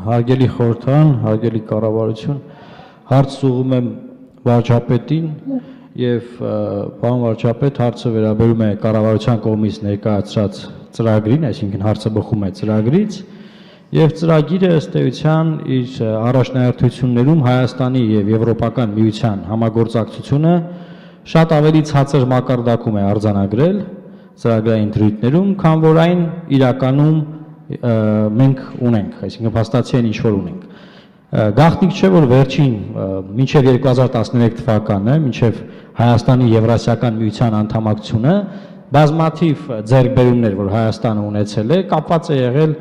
Հարգելի խորհրդան, հարգելի կառավարություն, հարց ուղղում եմ վարչապետին եւ պարոն վարչապետ, հարցը վերաբերում է կառավարության կողմից ներկայացրած ծրագրին, այսինքն հարցը բխում է ծրագրից եւ ծրագիրը ըստ էության իր առաջնահերթություններում Հայաստանի եւ Եվրոպական միության համագործակցությունը շատ ավելի ցածր մակարդակում է արձանագրել ծրագրային դրույթներում, քան որ այն իրականում մենք ունենք, այսինքն փաստացի այն ինչ որ ունենք։ Գաղտնիք չէ, որ վերջին մինչև 2013 թվականը, մինչև Հայաստանի Եվրասիական միության անդամակցությունը, բազմաթիվ ձեռքբերումներ, որ Հայաստանը ունեցել է, կապված է եղել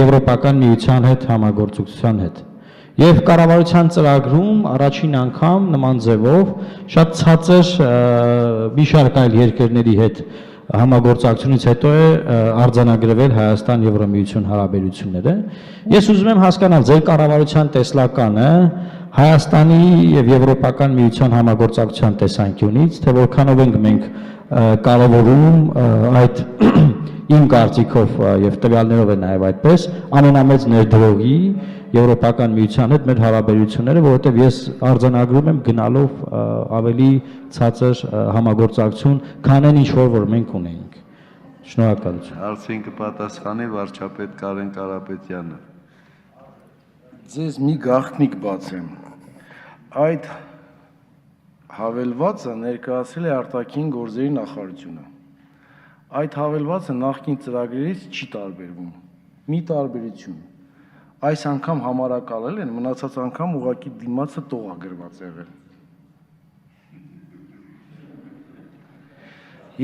Եվրոպական միության հետ համագործակցության հետ։ Եվ կառավարության ծրագրում առաջին անգամ նման ձևով շատ ցածր մի շարք այլ երկրների հետ համագործակցությունից հետո է արձանագրվել Հայաստան-Եվրամիություն հարաբերությունները։ Ես ուզում եմ հասկանալ ձեր կառավարության տեսլականը Հայաստանի եւ Եվրոպական միության համագործակցության տեսանկյունից, թե որքանով ենք մենք կարևորում այդ իմ կարծիքով եւ տվյալներով է նաեւ այդպես ամենամեծ ներդրողի Եվրոպական միության հետ մեր հարաբերությունները, որովհետեւ ես արձանագրում եմ գնալով ավելի ցածր համագործակցություն, քան այն ինչ որ մենք ունենք։ Շնորհակալություն։ Հարցին կպատասխանի վարչապետ Կարեն Կարապետյանը։ Ձեզ մի գաղտնիք բացեմ։ Այդ հավելվածը ներկայացրել է արտաքին գործերի նախարարությունը։ Այդ հավելվածը նախկին ծրագրերից չի տարբերվում։ Մի տարբերություն։ Այս անգամ համարակալել են, մնացած անգամ ուղղակի դիմացը տող է գրված եղել։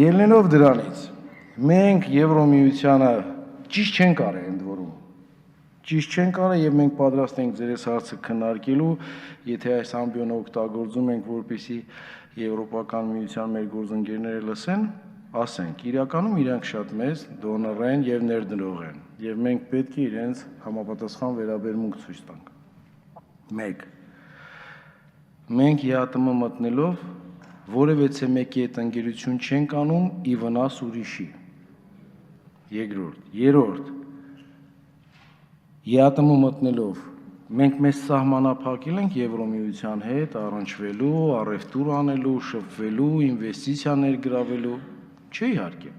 Ելնելով դրանից, մենք Եվրոմիությանը ճիշտ չենք արել ընդ որում։ Ճիշտ չենք արել եւ մենք պատրաստ ենք ձեր հարցը քննարկելու, եթե այս ամբիոնը օգտագործում ենք, որպեսզի Եվրոպական միության մեր գործընկերները լսեն, ասենք, իրականում իրանք շատ մեծ դոնոր են եւ ներդրող են եւ մենք պետք է իրենց համապատասխան վերաբերմունք ցույց տանք։ 1. Մենք ԵԱՏՄ մտնելով որևէ մեկի հետ ընկերություն չենք անում ի վնաս ուրիշի։ 2. ԵԱՏՄ մտնելով մենք մեզ սահմանափակել ենք Եվրոմիության հետ առնչվելու, առևտուր անելու, շփվելու, ինվեստիցիա ներգրավելու, չէ իհարկե։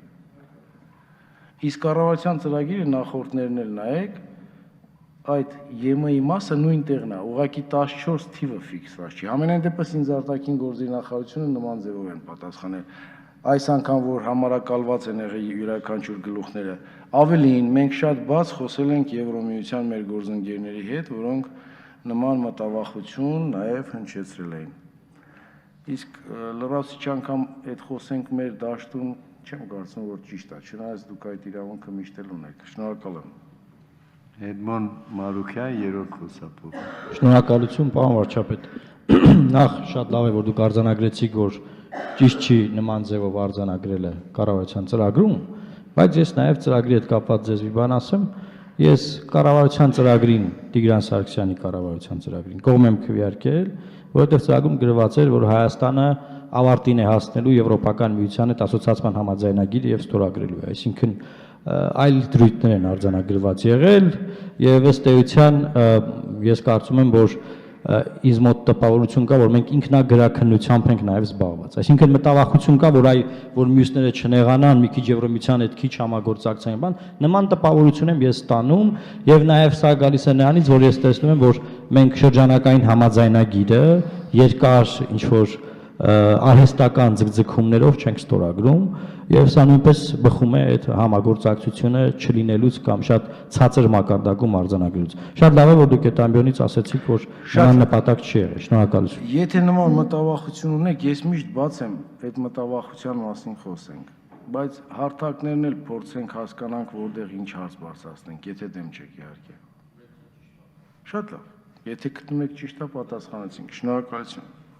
Իսկ կառավարության ծրագիրը նախորդներն էլ նայեք, այդ ԵՄ-ի մասը նույն տեղն է, ուղղակի 14 թիվը ֆիքսված չի։ Համենայն դեպս ինձ արտաքին գործերի նախարարությունը նման ձևով են պատասխանել։ Այս անգամ որ համարակալված են եղել յուրաքանչյուր գլուխները, ավելին մենք շատ բաց խոսել ենք Եվրոմիության մեր գործընկերների հետ, որոնք նման մտավախություն նաև հնչեցրել էին։ Իսկ լրացուցիչ անգամ այդ խոսենք մեր դաշտում, չեմ կարծում որ ճիշտ է, չնայած դուք այդ իրավունքը միշտ էլ ունեք։ Շնորհակալ եմ։ Էդմոն Մարուքյան, երրորդ խոսափող։ Շնորհակալություն, պարոն վարչապետ։ Նախ շատ լավ է որ դուք արձանագրեցիք, որ ճիշտ չի նման ձևով արձանագրելը կառավարության ծրագրում, բայց ես նաև ծրագրի հետ կապված ձեզ մի բան ասեմ, ես կառավարության ծրագրին, Տիգրան Սարգսյանի կառավարության ծրագրին կողմ եմ քվեարկել, որովհետև ծրագրում գրված էր, որ Հայաստանը ավարտին է հասնելու Եվրոպական միության հետ ասոցիացիան համաձայնագիր եւ ստորագրելու է, այսինքն այլ դրույթներ են արձանագրված եղել եւ ըստ էության ես կարծում եմ, որ ինձ մոտ տպավորություն կա, որ մենք ինքնագրաքննությամբ ենք նաև զբաղված։ Այսինքն մտավախություն կա, որ մյուսները չնեղանան, մի քիչ Եվրոմիության հետ քիչ համագործակցային բան, նման տպավորություն եմ ես ստանում եւ նաև սա գալիս է նրանից, որ ես տեսնում եմ, որ մենք շրջանակային համաձայնագիրը երկար ինչ որ արհեստական ձգձգումներով չենք ստորագրում եւ սա նույնպես բխում է այդ համագործակցությունը չլինելուց կամ շատ ցածր մակարդակում արձանագրելուց։ Շատ լավ է որ դուք այդ ամբիոնից ասացիք, որ նման նպատակ չի եղել։ Շնորհակալություն։ Եթե նման մտավախություն ունեք, ես միշտ բաց եմ այդ մտավախության մասին խոսենք, բայց հարթակներն էլ փորձենք հասկանանք, որտեղ ինչ հարց բարձրացնենք, եթե դեմ չեք իհարկե։ Շատ լավ։ Եթե գտնում եք ճիշտ է, պատասխանեցինք։ Շնորհակալություն։